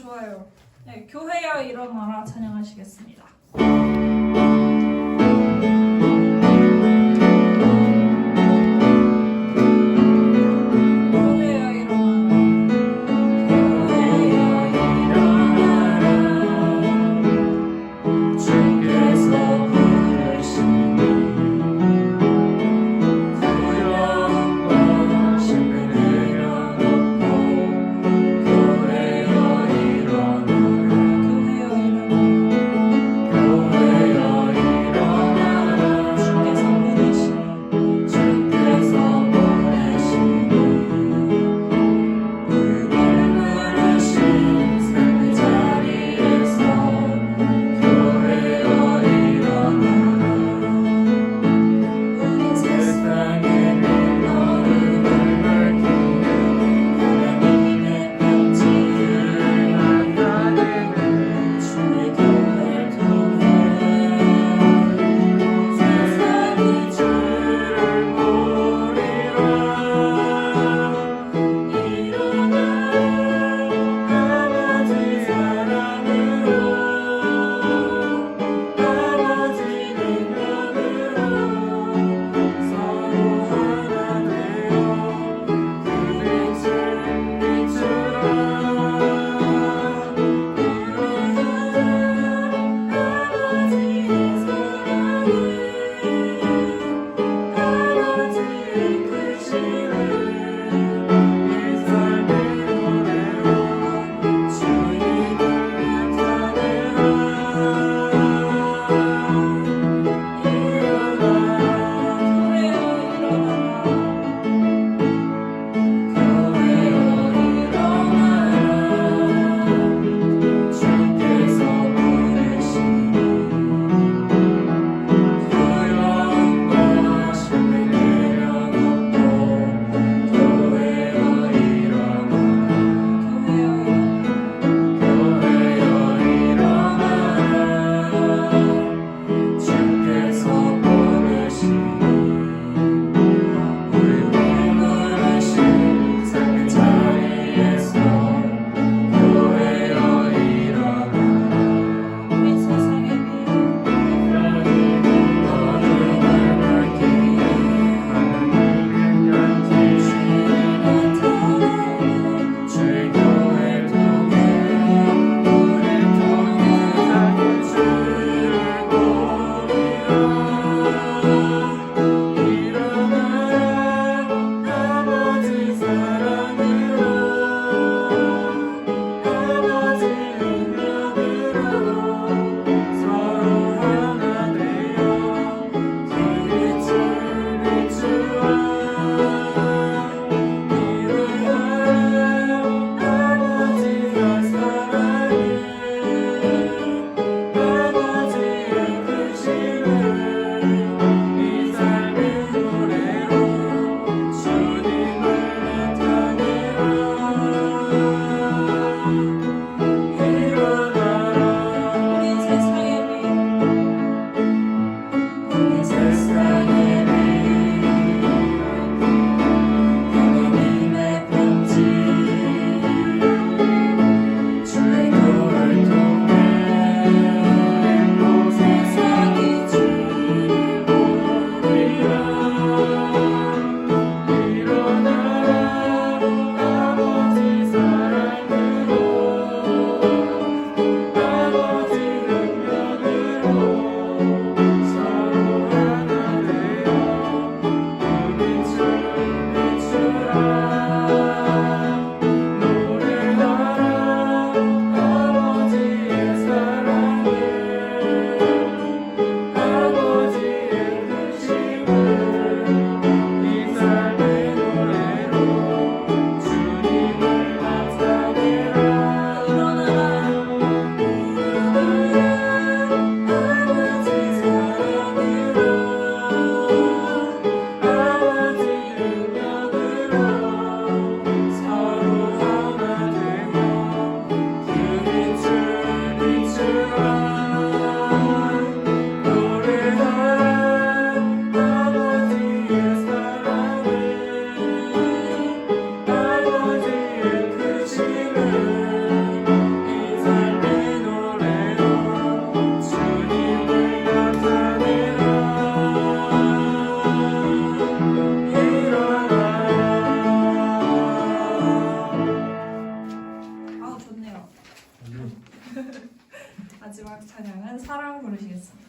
좋아요. 네, 교회여 일어나라 찬양하시겠습니다. 교회여 부르시겠습니다.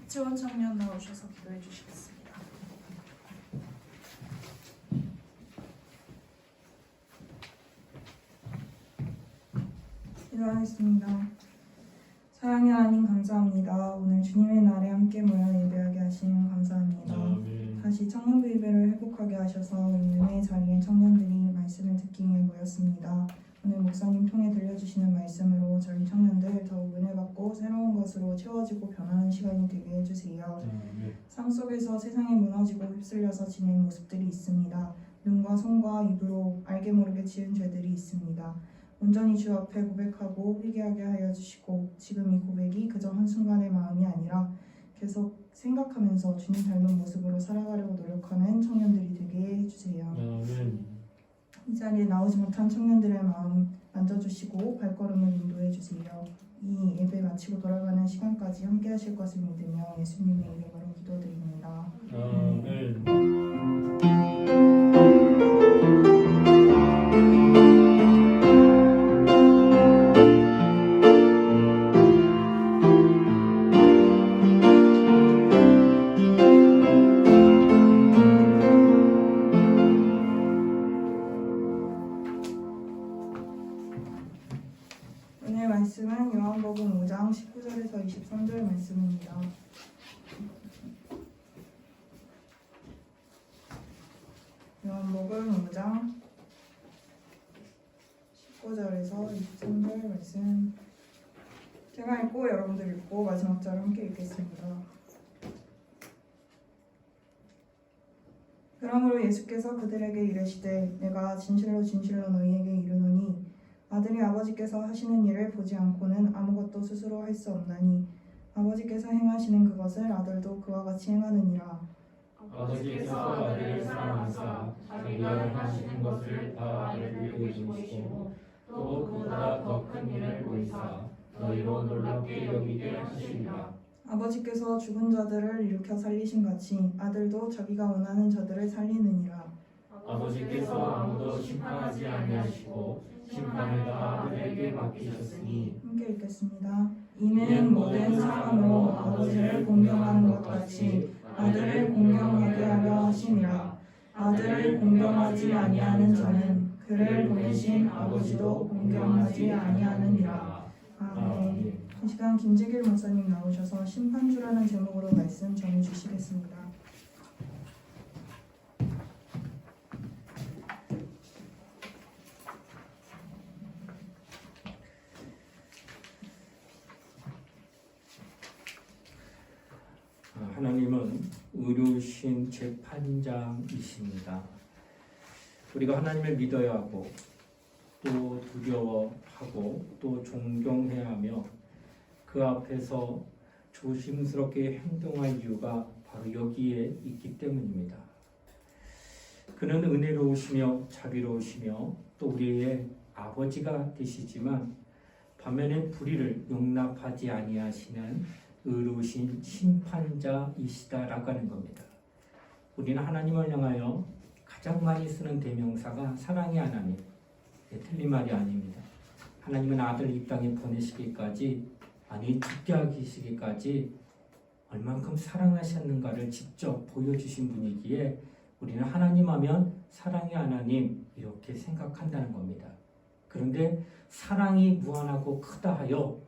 지원 청년 나오셔서 기도해 주시겠습니다. 기도하겠습니다. 사랑의 하나님 감사합니다. 오늘 주님의 날에 함께 모여 예배하게 하시니 감사합니다. 아멘. 다시 청년부 예배를 회복하게 하셔서 이 은혜의 자리에 청년들이 말씀을 듣기 위해 모였습니다. 오늘 목사님 통해 들려주시는 말씀으로 저희 청년들 더욱 은혜 받고 새로운 것으로 채워지고 변하는 시간이 되게 해주세요. 아멘. 삶 속에서 세상에 무너지고 휩쓸려서 지낸 모습들이 있습니다. 눈과 손과 입으로 알게 모르게 지은 죄들이 있습니다. 온전히 주 앞에 고백하고 회개하게 하여 주시고 지금 이 고백이 그저 한순간의 마음이 아니라 계속 생각하면서 주님 닮은 모습으로 살아가려고 노력하는 청년들이 되게 해주세요. 아멘. 이 자리에 나오지 못한 청년들의 마음 만져주시고 발걸음을 인도해 주세요. 이 예배 마치고 돌아가는 시간까지 함께 하실 것을 믿으며 예수님의 이름으로 기도드립니다. 아멘. 5장 19절에서 23절 말씀 제가 읽고 여러분들 읽고 마지막 절 함께 읽겠습니다. 그러므로 예수께서 그들에게 이르시되 내가 진실로 진실로 너희에게 이르노니 아들이 아버지께서 하시는 일을 보지 않고는 아무것도 스스로 할 수 없나니 아버지께서 행하시는 그것을 아들도 그와 같이 행하느니라. 아버지께서 아들을 사랑하사 자기가 행하시는 것을 다 아들에게 보이시고 또 그보다 더 큰 일을 보이사 너희로 놀랍게 여기게 하시리라. 아버지께서 죽은 자들을 일으켜 살리신 같이 아들도 자기가 원하는 자들을 살리느니라. 아버지께서 아무도 심판하지 아니하시고 심판을 다 아들에게 맡기셨으니 함께 읽겠습니다. 이는 모든 사람으로 아버지를 공경하는 것 같이 아들을 공경하게 하려 하심이라. 아들을 공경하지 아니하는 자는 그를 보내신 아버지도 공경하지 아니하느니라. 아멘. 이 시간 김재길 목사님 나오셔서 심판주라는 제목으로 말씀 전해주시겠습니다. 하나님은 의로우신 재판장이십니다. 우리가 하나님을 믿어야 하고 또 두려워하고 또 존경해야 하며 그 앞에서 조심스럽게 행동할 이유가 바로 여기에 있기 때문입니다. 그는 은혜로우시며 자비로우시며 또 우리의 아버지가 되시지만 반면에 불의를 용납하지 아니하시는 의로우신 심판자이시다라고 하는 겁니다. 우리는 하나님을 향하여 가장 많이 쓰는 대명사가 사랑의 하나님. 틀린 말이 아닙니다. 하나님은 아들을 이 땅에 보내시기까지 아니 죽게 하시기까지 얼만큼 사랑하셨는가를 직접 보여주신 분이기에 우리는 하나님 하면 사랑의 하나님 이렇게 생각한다는 겁니다. 그런데 사랑이 무한하고 크다 하여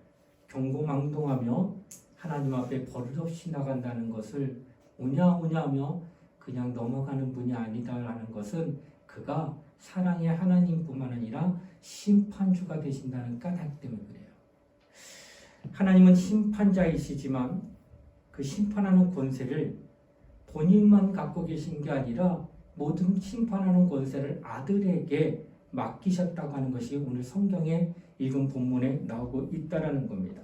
경고망동하며 하나님 앞에 버릇없이 나간다는 것을 오냐오냐하며 그냥 넘어가는 분이 아니다라는 것은 그가 사랑의 하나님뿐만 아니라 심판주가 되신다는 까닭 때문에 그래요. 하나님은 심판자이시지만 그 심판하는 권세를 본인만 갖고 계신 게 아니라 모든 심판하는 권세를 아들에게 맡기셨다고 하는 것이 오늘 성경에 읽은 본문에 나오고 있다라는 겁니다.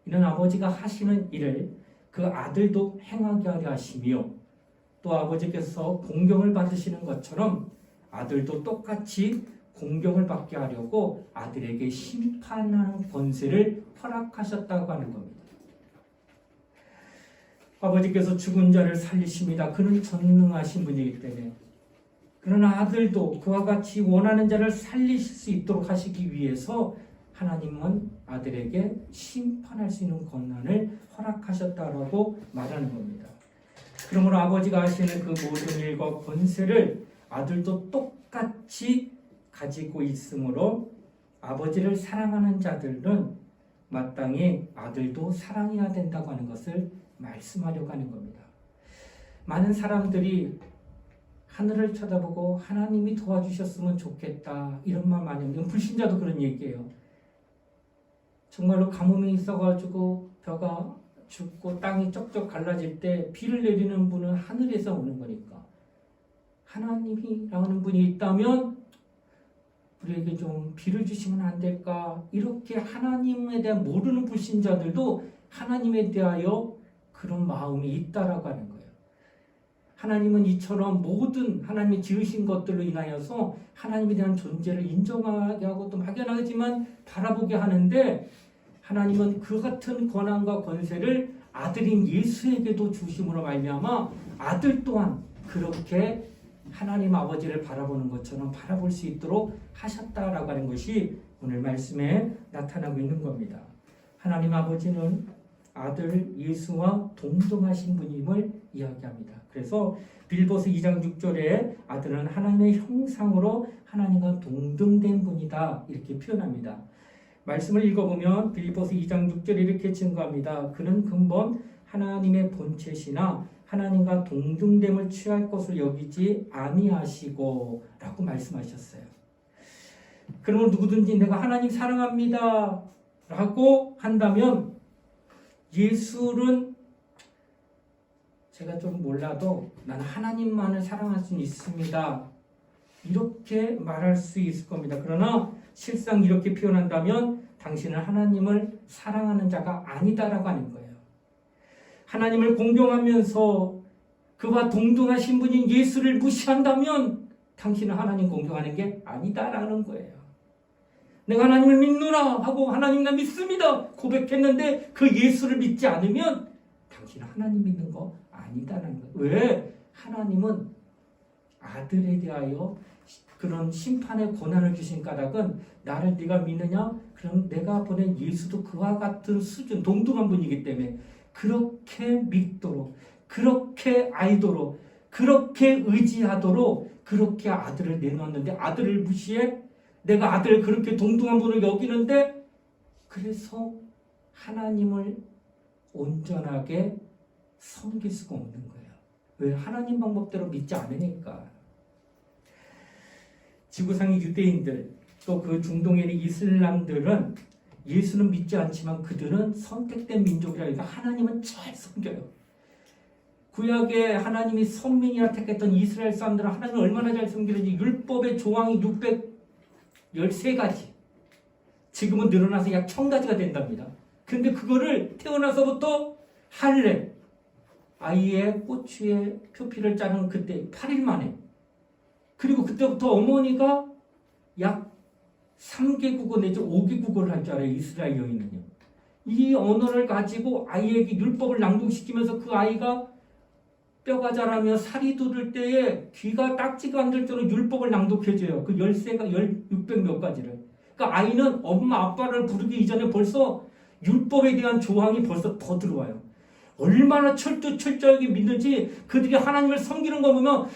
이는 아버지가 하시는 일을 그 아들도 행하게 하려 하시며 또 아버지께서 공경을 받으시는 것처럼 아들도 똑같이 공경을 받게 하려고 아들에게 심판하는 권세를 허락하셨다고 하는 겁니다. 아버지께서 죽은 자를 살리십니다. 그는 전능하신 분이기 때문에 그는 아들도 그와 같이 원하는 자를 살리실 수 있도록 하시기 위해서 하나님은 아들에게 심판할 수 있는 권한을 허락하셨다라고 말하는 겁니다. 그러므로 아버지가 하시는 그 모든 일과 권세를 아들도 똑같이 가지고 있으므로 아버지를 사랑하는 자들은 마땅히 아들도 사랑해야 된다고 하는 것을 말씀하려고 하는 겁니다. 많은 사람들이 하늘을 쳐다보고 하나님이 도와주셨으면 좋겠다 이런 말 많이 합니다. 불신자도 그런 얘기예요. 정말로 가뭄이 있어가지고 벼가 죽고 땅이 쩍쩍 갈라질 때 비를 내리는 분은 하늘에서 오는 거니까 하나님이라는 분이 있다면 우리에게 좀 비를 주시면 안 될까? 이렇게 하나님에 대한 모르는 불신자들도 하나님에 대하여 그런 마음이 있다라고 하는 거예요. 하나님은 이처럼 모든 하나님이 지으신 것들로 인하여서 하나님에 대한 존재를 인정하게 하고 또 막연하지만 바라보게 하는데 하나님은 그 같은 권한과 권세를 아들인 예수에게도 주심으로 말미암아 아들 또한 그렇게 하나님 아버지를 바라보는 것처럼 바라볼 수 있도록 하셨다라고 하는 것이 오늘 말씀에 나타나고 있는 겁니다. 하나님 아버지는 아들 예수와 동등하신 분임을 이야기합니다. 그래서 빌보스 2장 6절에 아들은 하나님의 형상으로 하나님과 동등된 분이다 이렇게 표현합니다. 말씀을 읽어보면 빌보스 2장 6절에 이렇게 증거합니다. 그는 근본 하나님의 본체시나 하나님과 동등됨을 취할 것을 여기지 아니하시고 라고 말씀하셨어요. 그러면 누구든지 내가 하나님 사랑합니다 라고 한다면 예수는 제가 좀 몰라도 나는 하나님만을 사랑할 수 있습니다 이렇게 말할 수 있을 겁니다. 그러나 실상 이렇게 표현한다면 당신은 하나님을 사랑하는 자가 아니다라고 하는 거예요. 하나님을 공경하면서 그와 동등하신 분인 예수를 무시한다면 당신은 하나님 공경하는 게 아니다라는 거예요. 내가 하나님을 믿노라 하고 하나님 나 믿습니다 고백했는데 그 예수를 믿지 않으면 당신은 하나님 믿는 거 아니다라는 거예요. 왜? 하나님은 아들에 대하여 그런 심판의 고난을 주신 까닭은 나를 네가 믿느냐? 그럼 내가 보낸 예수도 그와 같은 수준 동등한 분이기 때문에 그렇게 믿도록 그렇게 알도록 그렇게 의지하도록 그렇게 아들을 내놓았는데 아들을 무시해? 내가 아들을 그렇게 동등한 분을 여기는데 그래서 하나님을 온전하게 섬길 수가 없는 거예요. 왜? 하나님 방법대로 믿지 않으니까. 지구상의 유대인들 또 그 중동에 있는 이슬람들은 예수는 믿지 않지만 그들은 선택된 민족이라니까 하나님은 잘 섬겨요. 구약에 하나님이 선민이라 택했던 이스라엘 사람들은 하나님을 얼마나 잘 섬기는지 율법의 조항이 613가지 지금은 늘어나서 약 1000가지가 된답니다. 근데 그거를 태어나서부터 할례 아이의 꼬추에 표피를 자른 그때 8일 만에 그리고 그때부터 어머니가 약 3개국어 내지 5개국어를 할 줄 알아요. 이스라엘 여인은요. 이 언어를 가지고 아이에게 율법을 낭독시키면서 그 아이가 뼈가 자라며 살이 돋을 때에 귀가 딱지가 안 될 정도로 율법을 낭독해줘요. 그 13가 600 몇 가지를. 그러니까 아이는 엄마 아빠를 부르기 이전에 벌써 율법에 대한 조항이 벌써 더 들어와요. 얼마나 철저하게 믿는지 그들이 하나님을 섬기는 거 보면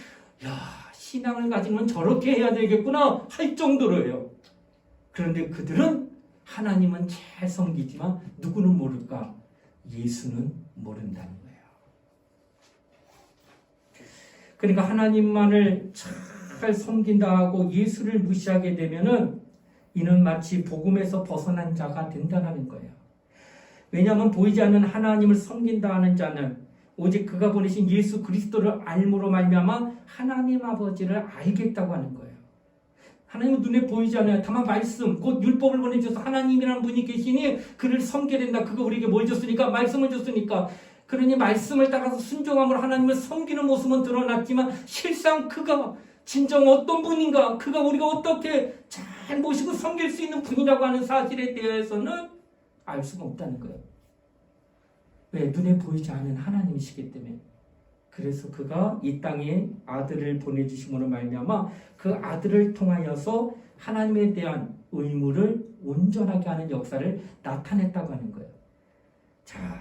야 신앙을 가지면 저렇게 해야 되겠구나 할 정도로예요. 그런데 그들은 하나님은 잘 섬기지만 누구는 모를까? 예수는 모른다는 거예요. 그러니까 하나님만을 잘 섬긴다 하고 예수를 무시하게 되면은 이는 마치 복음에서 벗어난 자가 된다는 거예요. 왜냐하면 보이지 않는 하나님을 섬긴다 하는 자는 오직 그가 보내신 예수 그리스도를 알므로 말미암아 하나님 아버지를 알겠다고 하는 거예요. 하나님은 눈에 보이지 않아요. 다만 말씀, 곧 율법을 보내주셔서 하나님이라는 분이 계시니 그를 섬겨야 된다. 그가 우리에게 뭘 줬으니까? 말씀을 줬으니까. 그러니 말씀을 따라서 순종함으로 하나님을 섬기는 모습은 드러났지만 실상 그가 진정 어떤 분인가? 그가 우리가 어떻게 잘 모시고 섬길 수 있는 분이라고 하는 사실에 대해서는 알 수가 없다는 거예요. 왜? 눈에 보이지 않는 하나님이시기 때문에. 그래서 그가 이 땅에 아들을 보내주심으로 말미암아 그 아들을 통하여서 하나님에 대한 의무를 온전하게 하는 역사를 나타냈다고 하는 거예요. 자,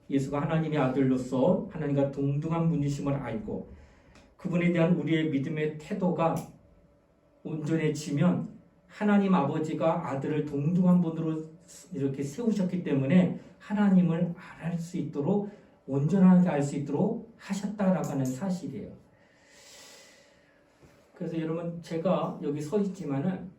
예수가 하나님의 아들로서 하나님과 동등한 분이심을 알고 그분에 대한 우리의 믿음의 태도가 온전해지면 하나님 아버지가 아들을 동등한 분으로 이렇게 세우셨기 때문에 하나님을 알 수 있도록 온전하게 알 수 있도록 하셨다라고 하는 사실이에요. 그래서 여러분 제가 여기 서 있지만은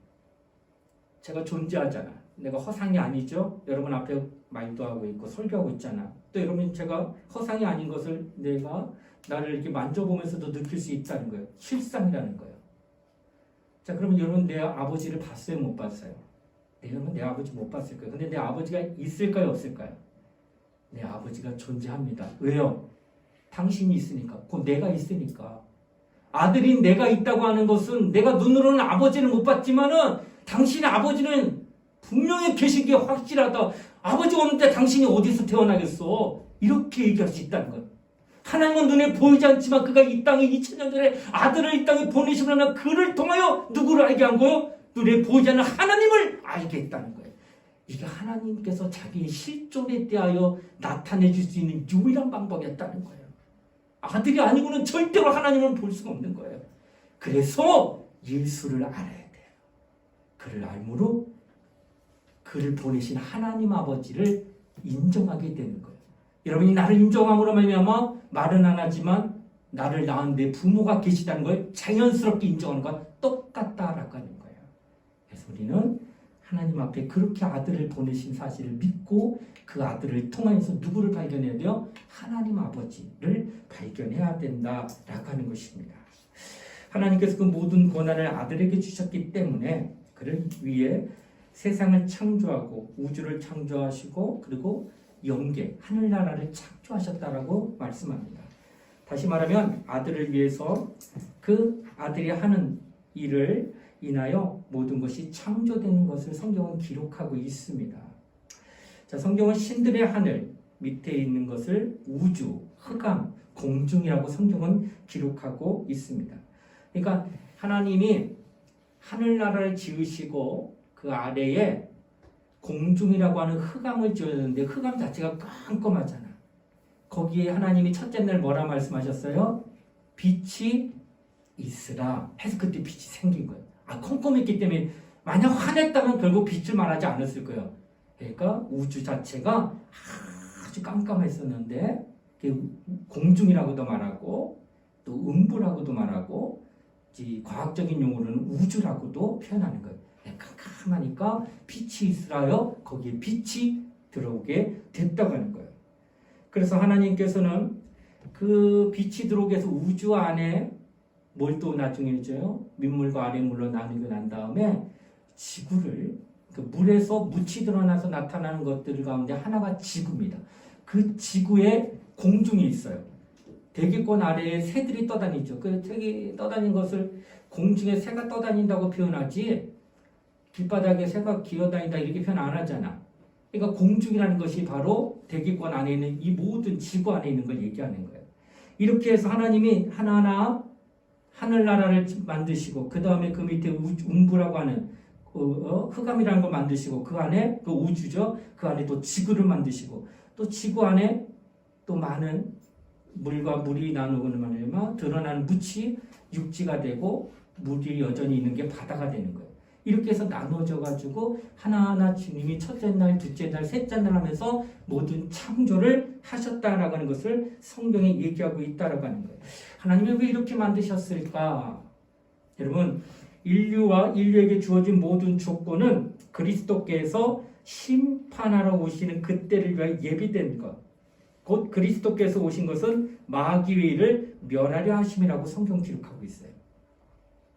제가 존재하잖아. 내가 허상이 아니죠. 여러분 앞에 말도 하고 있고 설교하고 있잖아. 또 여러분 제가 허상이 아닌 것을 내가 나를 이렇게 만져보면서도 느낄 수 있다는 거예요. 실상이라는 거예요. 자, 그러면 여러분 내 아버지를 봤어요? 못 봤어요? 여러분 내 아버지 못 봤을 거예요. 근데 내 아버지가 있을까요? 없을까요? 내 아버지가 존재합니다. 왜요? 당신이 있으니까. 곧 내가 있으니까. 아들인 내가 있다고 하는 것은 내가 눈으로는 아버지를 못 봤지만은 당신의 아버지는 분명히 계신 게 확실하다. 아버지가 없는데 당신이 어디서 태어나겠어? 이렇게 얘기할 수 있다는 거예요. 하나님은 눈에 보이지 않지만 그가 이 땅에 2000년 전에 아들을 이 땅에 보내시거나 그를 통하여 누구를 알게 한 거예요? 눈에 보이지 않는 하나님을 알게 했다는 거예요. 이게 하나님께서 자기의 실존에 대하여 나타내 줄 수 있는 유일한 방법이었다는 거예요. 아들이 아니고는 절대로 하나님을 볼 수가 없는 거예요. 그래서 예수를 알아야 돼요. 그를 알므로 그를 보내신 하나님 아버지를 인정하게 되는 거예요. 여러분이 나를 인정함으로 말미암아 말은 안 하지만 나를 낳은 내 부모가 계시다는 걸 자연스럽게 인정하는 것과 똑같다라고 하는 거예요. 그래서 우리는 하나님 앞에 그렇게 아들을 보내신 사실을 믿고 그 아들을 통해서 누구를 발견해야 돼요? 하나님 아버지를 발견해야 된다라고 하는 것입니다. 하나님께서 그 모든 권한을 아들에게 주셨기 때문에 그를 위해 세상을 창조하고 우주를 창조하시고 그리고 영계, 하늘나라를 창조하셨다라고 말씀합니다. 다시 말하면 아들을 위해서 그 아들이 하는 일을 인하여 모든 것이 창조되는 것을 성경은 기록하고 있습니다. 자, 성경은 신들의 하늘 밑에 있는 것을 우주, 흑암, 공중이라고 성경은 기록하고 있습니다. 그러니까 하나님이 하늘나라를 지으시고 그 아래에 공중이라고 하는 흑암을 지었는데 흑암 자체가 깜깜하잖아. 거기에 하나님이 첫째 날 뭐라 말씀하셨어요? 빛이 있으라 해서 그때 빛이 생긴 거예요. 컴컴했기 때문에 만약 환했다면 결국 빛을 말하지 않았을 거예요. 그러니까 우주 자체가 아주 깜깜했었는데 공중이라고도 말하고 또 음부라고도 말하고 과학적인 용어로는 우주라고도 표현하는 거예요. 깜깜하니까 빛이 있으라요. 거기에 빛이 들어오게 됐다고 하는 거예요. 그래서 하나님께서는 그 빛이 들어오게 해서 우주 안에 뭘 또 나중에 해줘요? 민물과 아래물로 나누고 난 다음에 지구를 그 물에서 묻히 드러나서 나타나는 것들 가운데 하나가 지구입니다. 그 지구에 공중이 있어요. 대기권 아래에 새들이 떠다니죠. 그 새가 떠다닌 것을 공중에 새가 떠다닌다고 표현하지 길바닥에 새가 기어다닌다 이렇게 표현 안 하잖아. 그러니까 공중이라는 것이 바로 대기권 안에 있는 이 모든 지구 안에 있는 걸 얘기하는 거예요. 이렇게 해서 하나님이 하나하나 하늘나라를 만드시고 그 다음에 그 밑에 음부라고 하는 흑암이라는 걸 만드시고 그 안에 그 우주죠. 그 안에 또 지구를 만드시고 또 지구 안에 또 많은 물과 물이 나누고는 말이면 드러나는 묻이 육지가 되고 물이 여전히 있는 게 바다가 되는 거예요. 이렇게 해서 나눠져 가지고 하나하나 주님이 첫째 날, 둘째 날, 셋째 날 하면서 모든 창조를 하셨다라고 하는 것을 성경에 얘기하고 있다라고 하는 거예요. 하나님이 왜 이렇게 만드셨을까? 여러분, 인류와 인류에게 주어진 모든 조건은 그리스도께서 심판하러 오시는 그때를 위하여 예비된 것. 곧 그리스도께서 오신 것은 마귀의 일을 멸하려 하심이라고 성경 기록하고 있어요.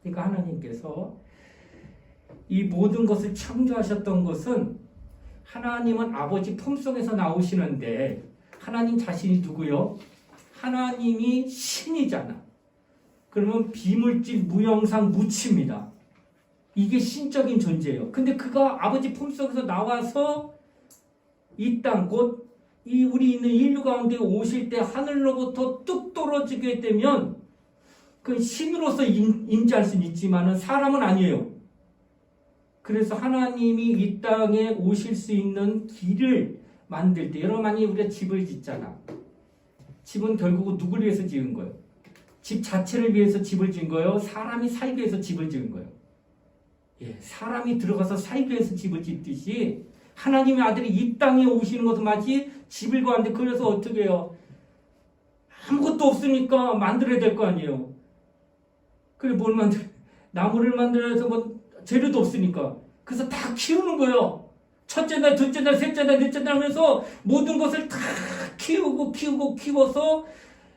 그러니까 하나님께서 이 모든 것을 창조하셨던 것은 하나님은 아버지 품속에서 나오시는데 하나님 자신이 누구요? 하나님이 신이잖아. 그러면 비물질, 무형상, 무치입니다. 이게 신적인 존재예요. 근데 그가 아버지 품속에서 나와서 이 땅, 곧 이 우리 있는 인류 가운데 오실 때 하늘로부터 뚝 떨어지게 되면 그 신으로서 임재할 수는 있지만 사람은 아니에요. 그래서 하나님이 이 땅에 오실 수 있는 길을 만들 때 여러분 만약에 우리가 집을 짓잖아. 집은 결국은 누굴 위해서 지은 거예요? 집 자체를 위해서 집을 지은 거예요? 사람이 살기 위해서 집을 지은 거예요? 예, 사람이 들어가서 살기 위해서 집을 짓듯이 하나님의 아들이 이 땅에 오시는 것은 마치 집을 구하는데 그래서 어떻게 해요? 아무것도 없으니까 만들어야 될 거 아니에요. 그래 뭘 만들어? 나무를 만들어서 뭐 재료도 없으니까. 그래서 다 키우는 거예요. 첫째 날, 둘째 날, 셋째 날, 넷째 날 하면서 모든 것을 다 키워서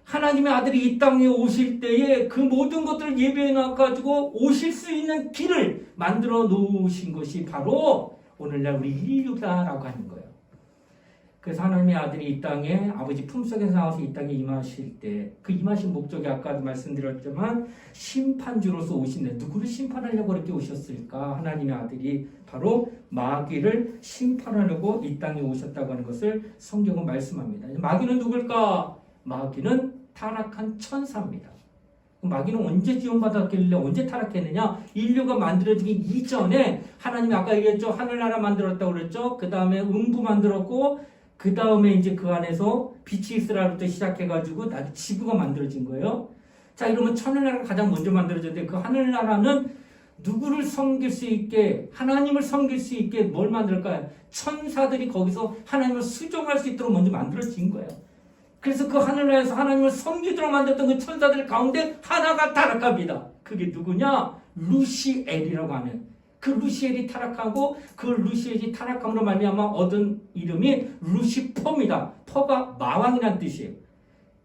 하나님의 아들이 이 땅에 오실 때에 그 모든 것들을 예배해 놔가지고 오실 수 있는 길을 만들어 놓으신 것이 바로 오늘날 우리 인류다라고 하는 거예요. 그래서 하나님의 아들이 이 땅에 아버지 품속에서 나와서 이 땅에 임하실 때 그 임하신 목적이 아까도 말씀드렸지만 심판주로서 오신데 누구를 심판하려고 그렇게 오셨을까? 하나님의 아들이 바로 마귀를 심판하려고 이 땅에 오셨다고 하는 것을 성경은 말씀합니다. 마귀는 누굴까? 마귀는 타락한 천사입니다. 마귀는 언제 지원받았길래 언제 타락했느냐? 인류가 만들어지기 이전에 하나님이 아까 얘기했죠. 하늘나라 만들었다고 그랬죠. 그 다음에 음부 만들었고 그 다음에 이제 그 안에서 빛이 있으라부터 시작해가지고 나중에 지구가 만들어진 거예요. 자, 이러면 하늘나라가 가장 먼저 만들어졌는데 그 하늘나라는 누구를 섬길 수 있게, 하나님을 섬길 수 있게 뭘 만들까요? 천사들이 거기서 하나님을 수종할 수 있도록 먼저 만들어진 거예요. 그래서 그 하늘나라에서 하나님을 섬기도록 만들었던 그 천사들 가운데 하나가 타락합니다. 그게 누구냐? 루시엘이라고 하는. 그 루시엘이 타락하고 그 루시엘이 타락함으로 말미암아 얻은 이름이 루시퍼입니다. 퍼가 마왕이라는 뜻이에요.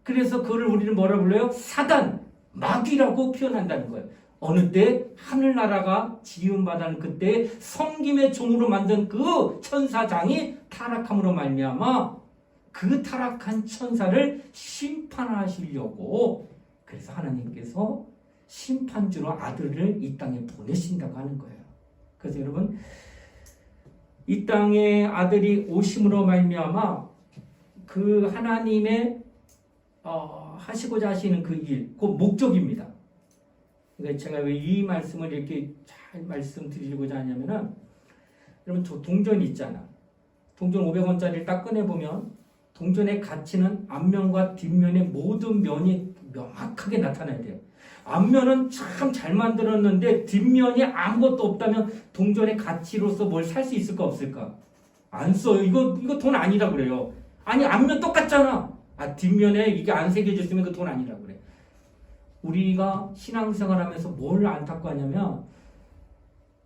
그래서 그를 우리는 뭐라 불러요? 사단, 마귀라고 표현한다는 거예요. 어느 때 하늘나라가 지음받은 그때 섬김의 종으로 만든 그 천사장이 타락함으로 말미암아 그 타락한 천사를 심판하시려고 그래서 하나님께서 심판주로 아들을 이 땅에 보내신다고 하는 거예요. 그래서 여러분 이 땅에 아들이 오심으로 말미암아 그 하나님의 하시고자 하시는 그 일, 그 목적입니다. 그러니까 제가 왜 이 말씀을 이렇게 잘 말씀드리고자 하냐면은 여러분 저 동전이 있잖아. 동전 500원짜리를 딱 꺼내보면 동전의 가치는 앞면과 뒷면의 모든 면이 명확하게 나타나야 돼요. 앞면은 참 잘 만들었는데 뒷면이 아무것도 없다면 동전의 가치로서 뭘 살 수 있을까 없을까? 안 써요. 이거 돈 아니라 그래요. 아니 앞면 똑같잖아. 뒷면에 이게 안 새겨졌으면 그 돈 아니라 그래. 우리가 신앙생활하면서 뭘 안타까워하냐면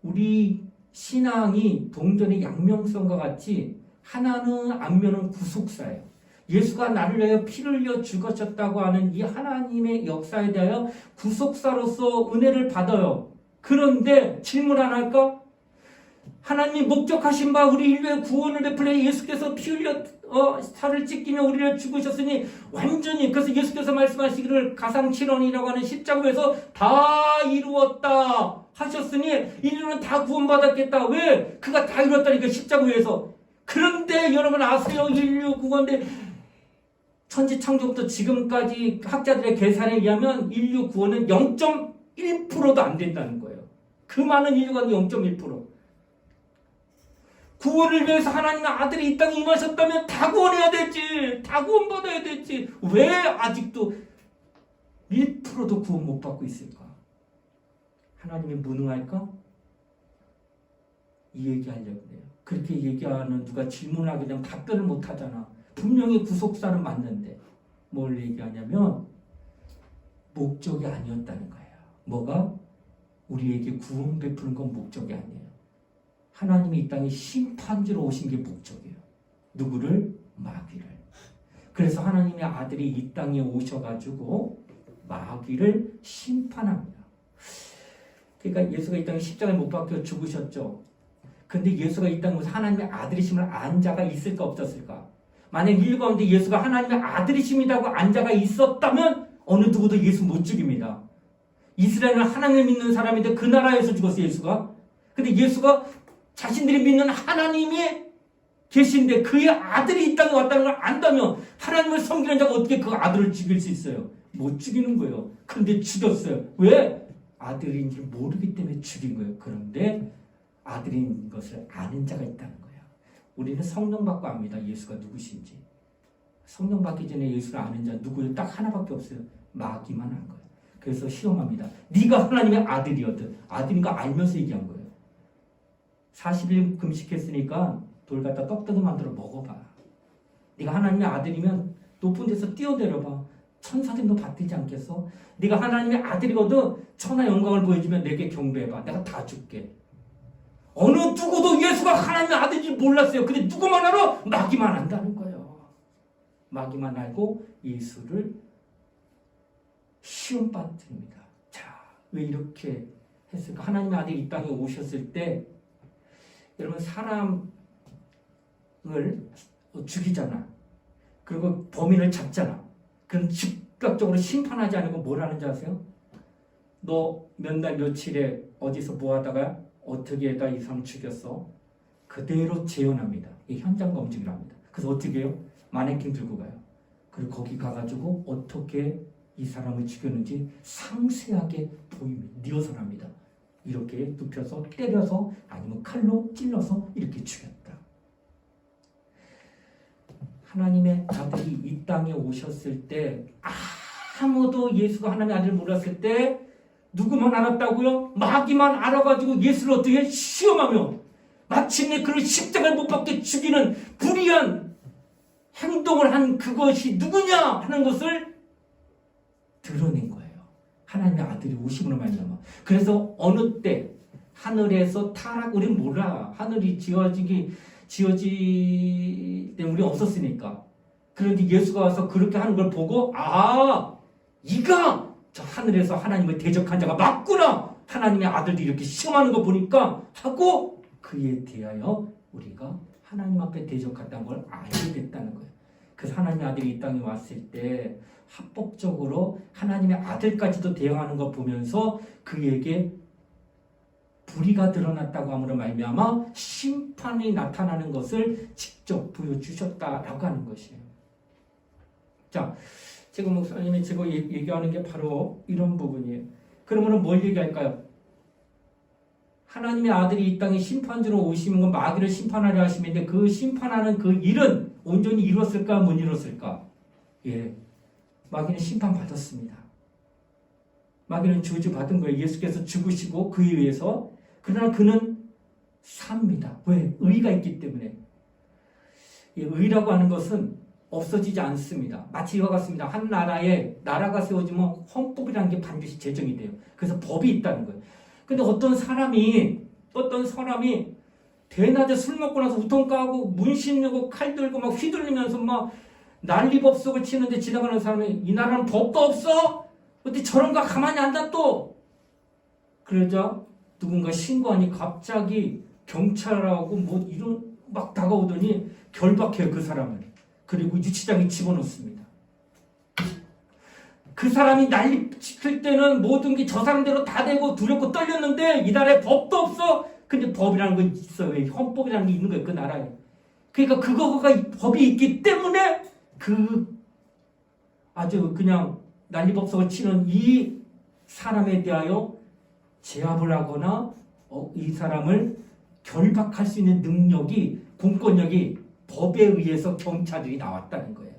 우리 신앙이 동전의 양면성과 같이 하나는 앞면은 구속사예요. 예수가 나를 위하여 피를 흘려 죽으셨다고 하는 이 하나님의 역사에 대하여 구속사로서 은혜를 받아요. 그런데 질문 하나 할까? 하나님이 목적하신 바 우리 인류의 구원을 베풀려 예수께서 피 흘려 살을 찢기며 우리를 죽으셨으니 완전히 그래서 예수께서 말씀하시기를 가상칠언이라고 하는 십자가에서 다 이루었다 하셨으니 인류는 다 구원받았겠다. 왜? 그가 다 이루었다니까 십자가에서. 그런데 여러분 아세요? 인류 구원대 천지창조부터 지금까지 학자들의 계산에 의하면 인류 구원은 0.1%도 안 된다는 거예요. 그 많은 인류가 0.1%. 구원을 위해서 하나님의 아들이 이 땅에 임하셨다면 다 구원해야 되지. 다 구원받아야 되지. 왜 아직도 1%도 구원 못 받고 있을까? 하나님이 무능할까? 이 얘기하려고 해요. 그렇게 얘기하는 누가 질문을 하게 되면 답변을 못 하잖아. 분명히 구속사는 맞는데 뭘 얘기하냐면 목적이 아니었다는 거예요. 뭐가? 우리에게 구원 베푸는 건 목적이 아니에요. 하나님이 이 땅에 심판주로 오신 게 목적이에요. 누구를? 마귀를. 그래서 하나님의 아들이 이 땅에 오셔가지고 마귀를 심판합니다. 그러니까 예수가 이 땅에 십자가에 못 박혀 죽으셨죠. 근데 예수가 이 땅에 하나님의 아들이심을 안 자가 있을까 없었을까? 만약 인류 가운데 예수가 하나님의 아들이심이라고 안 자가 있었다면 어느 누구도 예수 못 죽입니다. 이스라엘은 하나님을 믿는 사람인데 그 나라에서 죽었어요, 예수가. 근데 예수가 자신들이 믿는 하나님이 계신데 그의 아들이 이 땅에 왔다는 걸 안다면 하나님을 섬기는 자가 어떻게 그 아들을 죽일 수 있어요? 못 죽이는 거예요. 그런데 죽였어요. 왜? 아들인 줄 모르기 때문에 죽인 거예요. 그런데 아들인 것을 아는 자가 있다는 거예요. 우리는 성령 받고 압니다. 예수가 누구신지. 성령 받기 전에 예수를 아는 자 누구예요? 딱 하나밖에 없어요. 마귀만 한 거예요. 그래서 시험합니다. 네가 하나님의 아들이었든 아들인 거 알면서 얘기한 거예요. 40일 금식했으니까 돌 갖다 떡떡이 만들어 먹어봐. 네가 하나님의 아들이면 높은 데서 뛰어내려봐. 천사들도 받들지 않겠어? 네가 하나님의 아들이거든 천하 영광을 보여주면 내게 경배해봐. 내가 다 줄게. 어느 누구도 예수가 하나님의 아들인지 몰랐어요. 근데 누구만 알아? 마귀만 안다는 거예요. 마귀만 알고 예수를 시험 빠뜨립니다. 자, 왜 이렇게 했을까? 하나님의 아들이 이 땅에 오셨을 때 여러분 사람을 죽이잖아. 그리고 범인을 잡잖아. 그럼 즉각적으로 심판하지 않고 뭘 하는지 아세요? 너 몇 날 며칠에 어디서 뭐 하다가 어떻게 해다 이 사람 죽였어? 그대로 재현합니다. 이 현장 검증을 합니다. 그래서 어떻게 해요? 마네킹 들고 가요. 그리고 거기 가가지고 어떻게 이 사람을 죽였는지 상세하게 보입니다. 리허설합니다. 이렇게 눕혀서 때려서 아니면 칼로 찔러서 이렇게 죽였다. 하나님의 아들이 이 땅에 오셨을 때 아무도 예수가 하나님의 아들을 몰랐을 때 누구만 알았다고요? 마귀만 알아가지고 예수를 어떻게 시험하며 마침내 그를 십자가에 못 박게 죽이는 불의한 행동을 한 그것이 누구냐 하는 것을 드러낸 거예요. 하나님의 아들이 오심으로 말미암아. 그래서 어느 때 하늘에서 타락, 우리는 몰라. 하늘이 지어질 때 우리 없었으니까. 그런데 예수가 와서 그렇게 하는 걸 보고 이가 저 하늘에서 하나님을 대적한 자가 맞구나. 하나님의 아들도 이렇게 시험하는 거 보니까 하고 그에 대하여 우리가 하나님 앞에 대적했다는 걸 알게 됐다는 거예요. 그래서 하나님의 아들이 이 땅에 왔을 때 합법적으로 하나님의 아들까지도 대응하는 거 보면서 그에게 불의가 드러났다고 함으로 말미암아 심판이 나타나는 것을 직접 보여주셨다라고 하는 것이에요. 자, 지금 목사님이 지금 얘기하는 게 바로 이런 부분이에요. 그러면 뭘 얘기할까요? 하나님의 아들이 이 땅에 심판주로 오시는 건 마귀를 심판하려 하심인데 그 심판하는 그 일은 온전히 이뤘을까 못 이뤘을까? 예, 마귀는 심판받았습니다. 마귀는 저주받은 거예요. 예수께서 죽으시고 그에 의해서. 그러나 그는 삽니다. 왜? 의가 있기 때문에. 의라고 하는 것은 없어지지 않습니다. 마치 이와 같습니다. 한 나라에 나라가 세워지면 헌법이라는 게 반드시 제정이 돼요. 그래서 법이 있다는 거예요. 근데 어떤 사람이 대낮에 술 먹고 나서 우통 까고 문신 내고 칼 들고 막 휘둘리면서 막 난리법석을 치는데 지나가는 사람이 이 나라는 법도 없어? 어떻게 저런 거 가만히 안 놔둬? 그러자 누군가 신고하니 갑자기 경찰하고 뭐 이런 막 다가오더니 결박해요, 그 사람을. 그리고 유치장에 집어넣습니다. 그 사람이 난리 칠 때는 모든 게 저 사람대로 다 되고 두렵고 떨렸는데 이 나라에 법도 없어. 근데 법이라는 건 있어요. 헌법이라는 게 있는 거예요, 그 나라에. 그러니까 그거가 법이 있기 때문에 아주 그냥 난리법석을 치는 이 사람에 대하여 제압을 하거나 이 사람을 결박할 수 있는 능력이, 공권력이 법에 의해서 경찰들이 나왔다는 거예요.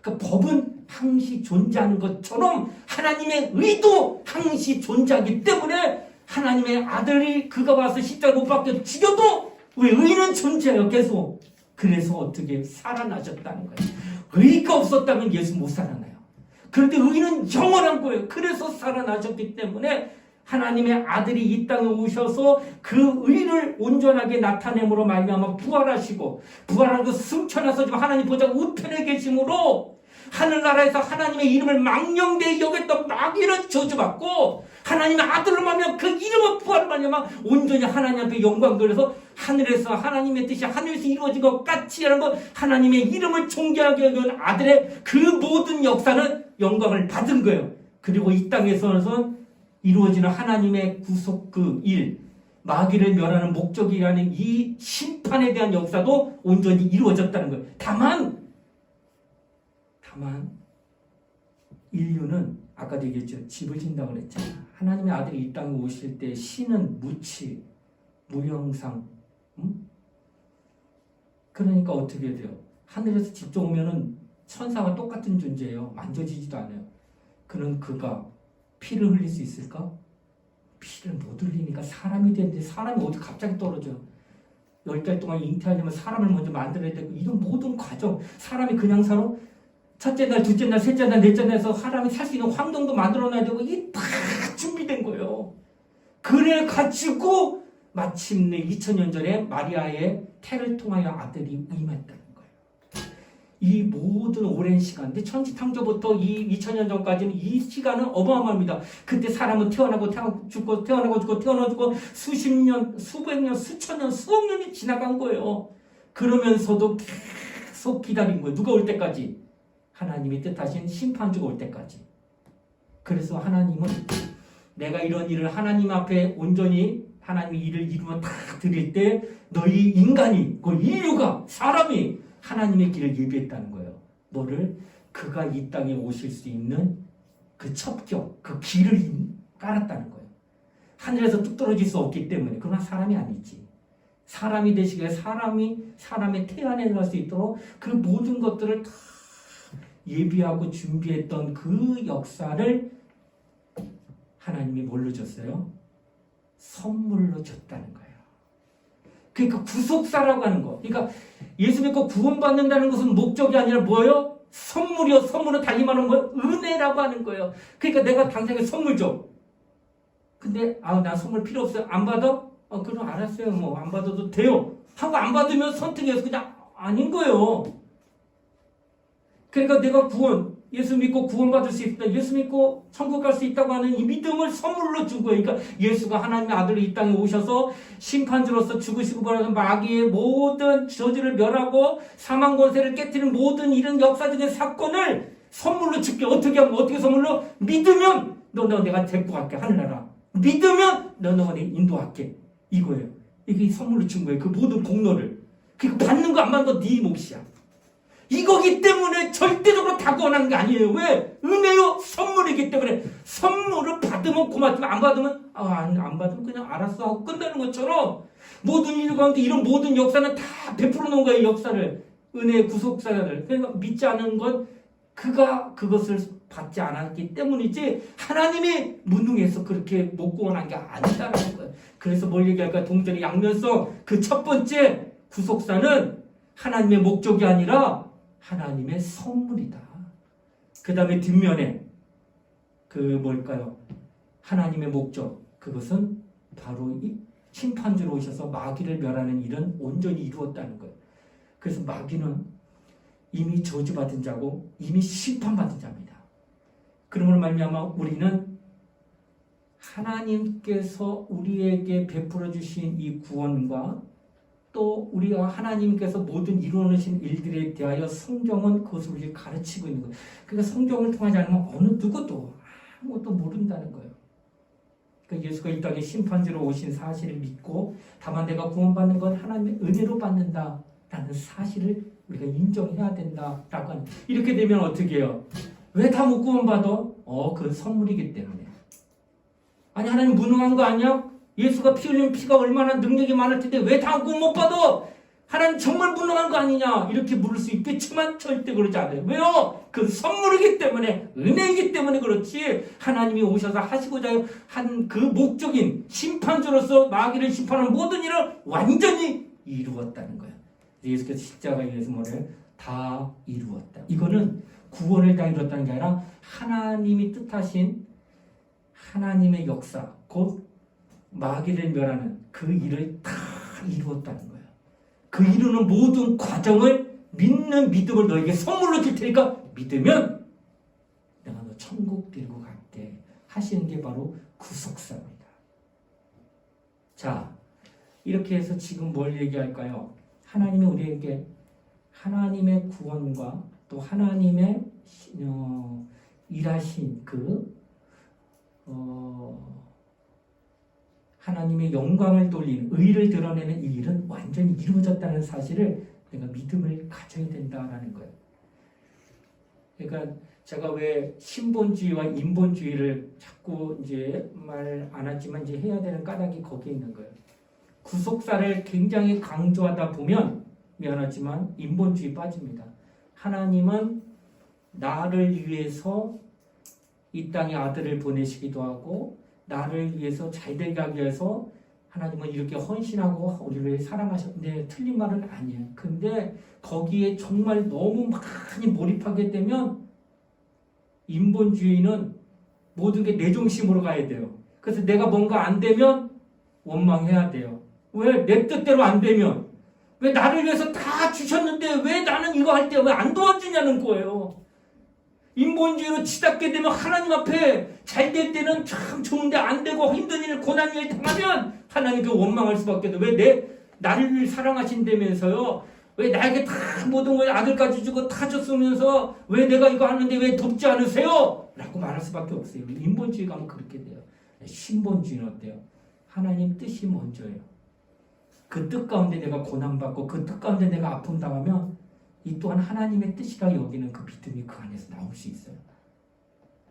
그러니까 법은 항시 존재하는 것처럼 하나님의 의도 항시 존재하기 때문에 하나님의 아들이 그가 와서 십자가에 못 박혀 죽여도 왜 의는 존재해요, 계속. 그래서 어떻게 살아나셨다는 거예요. 의가 없었다면 예수 못 살아나요. 그런데 의는 영원한 거예요. 그래서 살아나셨기 때문에 하나님의 아들이 이 땅에 오셔서 그 의를 온전하게 나타냄으로 말미암아 부활하시고 부활하고 승천하셔서 지금 하나님 보좌 우편에 계심으로 하늘나라에서 하나님의 이름을 망령되이 여겼던 마귀는 저주받고 하나님의 아들로 말미암아 그 이름은 부활을 말미암아 온전히 하나님 앞에 영광 돌려서 하늘에서 하나님의 뜻이 하늘에서 이루어진 것 같이 하는 것, 하나님의 이름을 존귀하게 여기는 아들의 그 모든 역사는 영광을 받은 거예요. 그리고 이 땅에서는 이루어지는 하나님의 구속 그 일, 마귀를 멸하는 목적이라는 이 심판에 대한 역사도 온전히 이루어졌다는 거예요. 다만 인류는 아까도 얘기했죠. 집을 진다고 그랬잖아요. 하나님의 아들이 이 땅에 오실 때 신은 무치, 무형상. 그러니까 어떻게 돼요? 하늘에서 직접 오면은 천사와 똑같은 존재예요. 만져지지도 않아요. 그가 피를 흘릴 수 있을까? 피를 못 흘리니까 사람이 되는데 사람이 어디 갑자기 떨어져요. 10달 동안 잉태하려면 사람을 먼저 만들어야 되고 이런 모든 과정, 사람이 그냥 살아? 첫째 날, 둘째 날, 셋째 날, 넷째 날에서 사람이 살 수 있는 환경도 만들어놔야 되고 이게 다 준비된 거예요. 그래 가지고 마침내 2000년 전에 마리아의 태를 통하여 아들이 임했다는 거예요. 이 모든 오랜 시간, 근데 천지창조부터 이 2000년 전까지는 이 시간은 어마어마합니다. 그때 사람은 태어나고 죽고 수십 년, 수백 년, 수천 년, 수억 년이 지나간 거예요. 그러면서도 계속 기다린 거예요. 누가 올 때까지? 하나님이 뜻하신 심판주가 올 때까지. 그래서 하나님은 내가 이런 일을 하나님 앞에 온전히 하나님의 일을 이루면 다 드릴 때 너희 인간이, 그 인류가, 사람이 하나님의 길을 예비했다는 거예요. 뭐를? 그가 이 땅에 오실 수 있는 그 첩경, 그 길을 깔았다는 거예요. 하늘에서 뚝 떨어질 수 없기 때문에. 그러나 사람이 아니지. 사람이 되시기에 사람의 태 안에 들어갈 수 있도록 그 모든 것들을 다 예비하고 준비했던 그 역사를 하나님이 하나님이 뭘로 줬어요? 선물로 줬다는 거예요. 그러니까 구속사라고 하는 거. 그러니까 예수 믿고 구원받는다는 것은 목적이 아니라 뭐예요? 선물이요. 선물은 달리 말하는 건 은혜라고 하는 거예요. 그러니까 내가 당장에 선물 줘. 근데 나 선물 필요 없어요. 안 받아? 그럼 알았어요. 뭐 안 받아도 돼요. 하고 안 받으면 선택해서 그냥 아닌 거예요. 그러니까 내가 예수 믿고 구원받을 수 있다. 예수 믿고 천국 갈 수 있다고 하는 이 믿음을 선물로 준 거예요. 그러니까 예수가 하나님의 아들로 이 땅에 오셔서 심판주로서 죽으시고 부활하셔서 마귀의 모든 저주를 멸하고 사망 권세를 깨뜨리는 모든 이런 역사적인 사건을 선물로 줄게. 어떻게 하면 어떻게 선물로? 믿으면 너 내가 데리고 갈게 하늘나라. 믿으면 너 인도할게. 이거예요. 이게 선물로 준 거예요. 그 모든 공로를. 그 받는 거 안 받는 거 네 몫이야. 이거기 때문에 절대적으로 다 구원하는 게 아니에요. 왜? 은혜요. 선물이기 때문에. 선물을 받으면 고맙지만 안 받으면 안 받으면 그냥 알았어 하고 끝나는 것처럼 모든 일 가운데 이런 모든 역사는 다 베풀어 놓은 거예요. 역사를. 은혜의 구속사를. 그러니까 믿지 않은 건 그가 그것을 받지 않았기 때문이지 하나님이 무능해서 그렇게 못 구원한 게 아니다라는 거예요. 그래서 뭘 얘기할까? 동전의 양면성. 그 첫 번째 구속사는 하나님의 목적이 아니라 하나님의 선물이다. 그 다음에 뒷면에 뭘까요? 하나님의 목적. 그것은 바로 이 심판주로 오셔서 마귀를 멸하는 일은 온전히 이루었다는 거예요. 그래서 마귀는 이미 저주받은 자고 이미 심판받은 자입니다. 그러므로 말미암아 우리는 하나님께서 우리에게 베풀어 주신 이 구원과 또 우리가 하나님께서 모든 이루어내신 일들에 대하여 성경은 그것을 우리에게 가르치고 있는 거예요. 그러니까 성경을 통하지 않으면 어느 누구도 아무것도 모른다는 거예요. 그러니까 예수가 이 땅에 심판주로 오신 사실을 믿고 다만 내가 구원받는 건 하나님의 은혜로 받는다라는 사실을 우리가 인정해야 된다라고 하는. 이렇게 되면 어떻게 해요? 왜 다 못 구원받아? 그건 선물이기 때문에. 아니 하나님 무능한 거 아니야? 예수가 피 흘린 피가 얼마나 능력이 많을 텐데 왜 다 구원 못 받아? 하나님 정말 무능한 거 아니냐? 이렇게 물을 수 있겠지만 절대 그러지 않아요. 왜요? 그 선물이기 때문에, 은혜이기 때문에 그렇지 하나님이 오셔서 하시고자 한 그 목적인 심판주로서 마귀를 심판하는 모든 일을 완전히 이루었다는 거예요. 예수께서 십자가에 의해서 뭐래요? 다 이루었다. 이거는 구원을 다 이루었다는 게 아니라 하나님이 뜻하신 하나님의 역사, 곧 마귀를 멸하는 그 일을 다 이루었다는 거예요. 그 이루는 모든 과정을 믿는 믿음을 너에게 선물로 줄 테니까 믿으면 내가 너 천국 데리고 갈게 하시는 게 바로 구속사입니다. 자, 이렇게 해서 지금 뭘 얘기할까요? 하나님이 우리에게 하나님의 구원과 또 하나님의 일하신 하나님의 영광을 돌리는 의를 드러내는 이 일은 완전히 이루어졌다는 사실을 내가 믿음을 가져야 된다라는 거예요. 그러니까 제가 왜 신본주의와 인본주의를 자꾸 이제 말 안 하지만 이제 해야 되는 까닭이 거기에 있는 거예요. 구속사를 굉장히 강조하다 보면 미안하지만 인본주의 빠집니다. 하나님은 나를 위해서 이 땅에 아들을 보내시기도 하고 나를 위해서 잘되게 하기 위해서 하나님은 이렇게 헌신하고 우리를 사랑하셨는데 틀린 말은 아니에요. 근데 거기에 정말 너무 많이 몰입하게 되면 인본주의는 모든 게 내 중심으로 가야 돼요. 그래서 내가 뭔가 안 되면 원망해야 돼요. 왜? 내 뜻대로 안 되면. 왜 나를 위해서 다 주셨는데 왜 나는 이거 할 때 왜 안 도와주냐는 거예요. 인본주의로 치닫게 되면 하나님 앞에 잘 될 때는 참 좋은데 안 되고 힘든 일, 고난 일 당하면 하나님께 원망할 수밖에 없어요. 왜 나를 사랑하신다면서요? 왜 나에게 다 모든 걸 아들까지 주고 다 줬으면서 왜 내가 이거 하는데 왜 돕지 않으세요? 라고 말할 수밖에 없어요. 인본주의 가면 그렇게 돼요. 신본주의는 어때요? 하나님 뜻이 먼저예요. 그 뜻 가운데 내가 고난받고 그 뜻 가운데 내가 아픔 당하면 이 또한 하나님의 뜻이라 여기는 그 믿음이 그 안에서 나올 수 있어요.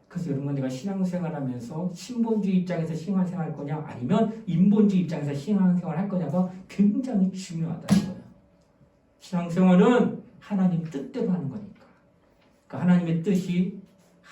그래서 여러분 내가 신앙생활하면서 신본주의 입장에서 신앙생활 할 거냐 아니면 인본주의 입장에서 신앙생활 할 거냐가 굉장히 중요하다는 거예요. 신앙생활은 하나님 뜻대로 하는 거니까. 그러니까 하나님의 뜻이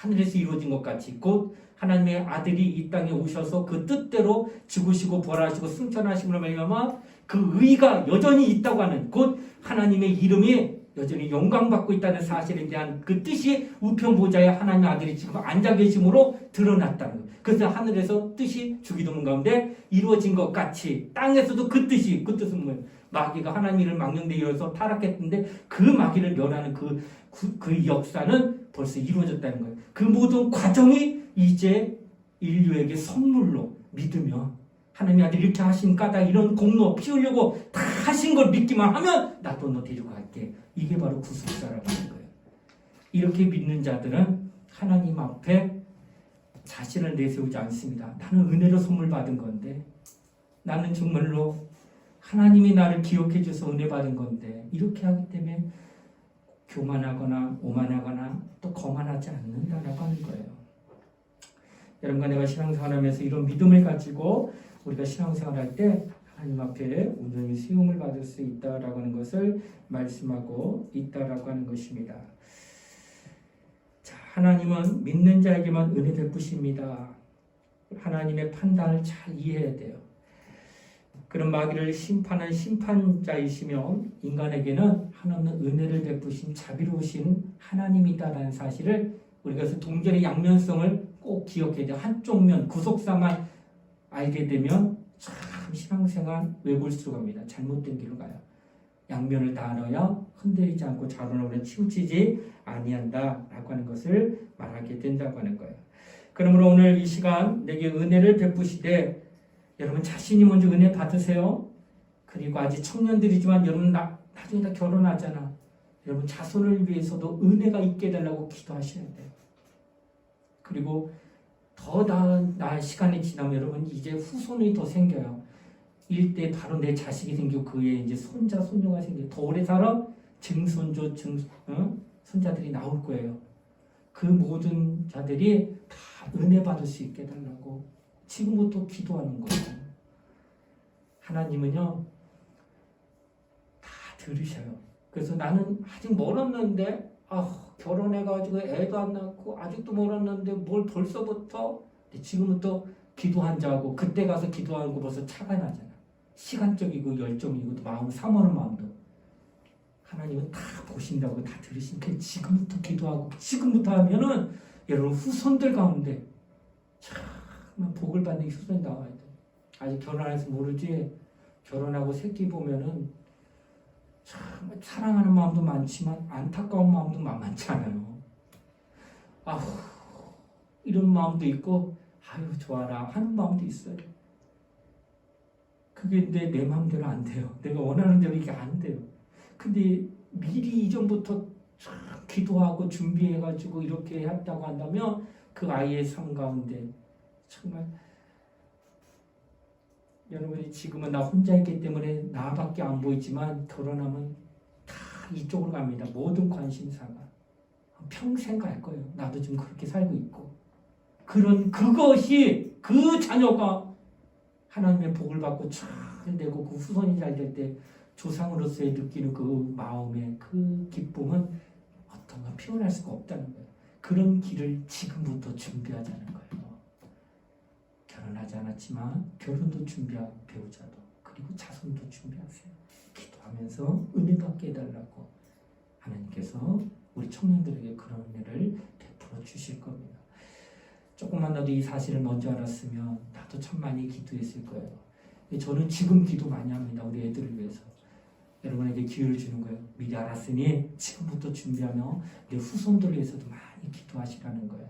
하늘에서 이루어진 것 같이 곧 하나님의 아들이 이 땅에 오셔서 그 뜻대로 죽으시고 부활하시고 승천하심으로 말미암아 그 의가 여전히 있다고 하는 곧 하나님의 이름이 여전히 영광받고 있다는 사실에 대한 그 뜻이 우편보좌에 하나님의 아들이 지금 앉아 계심으로 드러났다는 거예요. 그래서 하늘에서 뜻이 주기도문 가운데 이루어진 것 같이 땅에서도 그 뜻은 뭐예요? 마귀가 하나님을 망령되게 이뤄서 타락했는데 그 마귀를 멸하는 그 역사는 벌써 이루어졌다는 거예요. 그 모든 과정이 이제 인류에게 선물로 믿으면 하나님의 아들이 이렇게 하신 까닭 이런 공로 피 흘리고 다 하신 걸 믿기만 하면 나도 너 데리고 갈게. 이게 바로 구속사라고 하는 거예요. 이렇게 믿는 자들은 하나님 앞에 자신을 내세우지 않습니다. 나는 은혜로 선물 받은 건데 나는 정말로 하나님이 나를 기억해 줘서 은혜 받은 건데 이렇게 하기 때문에 교만하거나 오만하거나 또 거만하지 않는다라고 하는 거예요. 여러분과 내가 신앙생활하면서 이런 믿음을 가지고 우리가 신앙생활할 때 하나님 앞에 온전히 수용을 받을 수 있다라고 하는 것을 말씀하고 있다라고 하는 것입니다. 자, 하나님은 믿는 자에게만 은혜 베푸십니다. 하나님의 판단을 잘 이해해야 돼요. 그런 마귀를 심판한 심판자이시며 인간에게는 하나님은 은혜를 베푸신 자비로우신 하나님이다라는 사실을 우리가 그래서 동전의 양면성을 꼭 기억해야 돼요. 한쪽 면 구속사만 알게 되면 참 신앙생활 왜골수로 갑니다. 잘못된 길로 가요. 양면을 다 알아야 흔들리지 않고 자론으로 치우치지 아니한다라고 하는 것을 말하게 된다고 하는 거예요. 그러므로 오늘 이 시간 내게 은혜를 베푸시되 여러분 자신이 먼저 은혜 받으세요. 그리고 아직 청년들이지만 여러분 나중에 다 결혼하잖아. 여러분 자손을 위해서도 은혜가 있게 해달라고 기도하셔야 돼요. 그리고 더 나은 시간이 지나면 여러분 이제 후손이 더 생겨요. 일대 바로 내 자식이 생기고 그에 이제 손자 손녀가 생겨 더 오래 살아 증손조 손자들이 나올 거예요. 그 모든 자들이 다 은혜 받을 수 있게 해달라고 지금부터 기도하는 거예요. 하나님은요 다 들으셔요. 그래서 나는 아직 멀었는데 결혼해가지고 애도 안 낳고 아직도 멀었는데 뭘 벌써부터 지금부터 기도한 자하고 그때 가서 기도하는 거 벌써 차가 나잖아. 시간적이고 열정이고 또 마음 사모하는 마음도 하나님은 다 보신다고 다 들으시니까 지금부터 기도하고 지금부터 하면은 여러분 후손들 가운데 정말 복을 받는 후손이 나와야 돼. 아직 결혼 안 해서 모르지 결혼하고 새끼 보면은 참 사랑하는 마음도 많지만 안타까운 마음도 만만치 않아요. 이런 마음도 있고 아유 좋아라 하는 마음도 있어요. 그게 내 마음대로 안 돼요. 내가 원하는 대로 이게 안 돼요. 근데 미리 이전부터 기도하고 준비해가지고 이렇게 했다고 한다면 그 아이의 삶 가운데 정말 여러분이 지금은 나 혼자 있기 때문에 나밖에 안 보이지만 결혼하면 다 이쪽으로 갑니다. 모든 관심사가 평생 갈 거예요. 나도 지금 그렇게 살고 있고 그것이 그 자녀가 하나님의 복을 받고 잘 되고 그 후손이 잘 될 때 조상으로서의 느끼는 그 마음의 그 기쁨은 어떤 건 표현할 수가 없다는 거예요. 그런 길을 지금부터 준비하자는 거예요. 결혼하지 않았지만 결혼도 준비하고 배우자도 그리고 자손도 준비하세요. 기도하면서 은혜 받게 해달라고 하나님께서 우리 청년들에게 그런 은혜를 베풀어 주실 겁니다. 조금만 나도 이 사실을 먼저 알았으면 나도 참 많이 기도했을 거예요. 저는 지금 기도 많이 합니다. 우리 애들을 위해서. 여러분에게 기회를 주는 거예요. 미리 알았으니 지금부터 준비하며 내 후손들을 위해서도 많이 기도하시라는 거예요.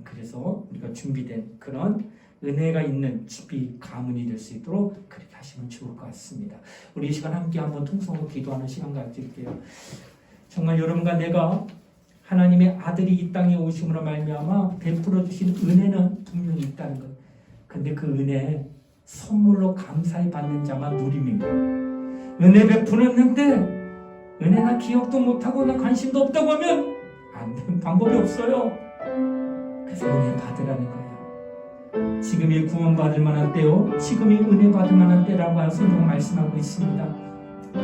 그래서 우리가 준비된 그런 은혜가 있는 집이 가문이 될 수 있도록 그렇게 하시면 좋을 것 같습니다. 우리 이 시간 함께 한번 통성으로 기도하는 시간 가질게요. 정말 여러분과 내가 하나님의 아들이 이 땅에 오심으로 말미암아 베풀어 주신 은혜는 분명히 있다는 거예요. 근데 그 은혜 선물로 감사히 받는 자만 누립니다. 은혜 베푸는데 은혜나 기억도 못하고 나 관심도 없다고 하면 안 되는 방법이 없어요. 그래서 은혜 받으라는 거예요. 지금이 구원받을 만한 때요, 지금이 은혜 받을 만한 때라고 성경 말씀하고 있습니다.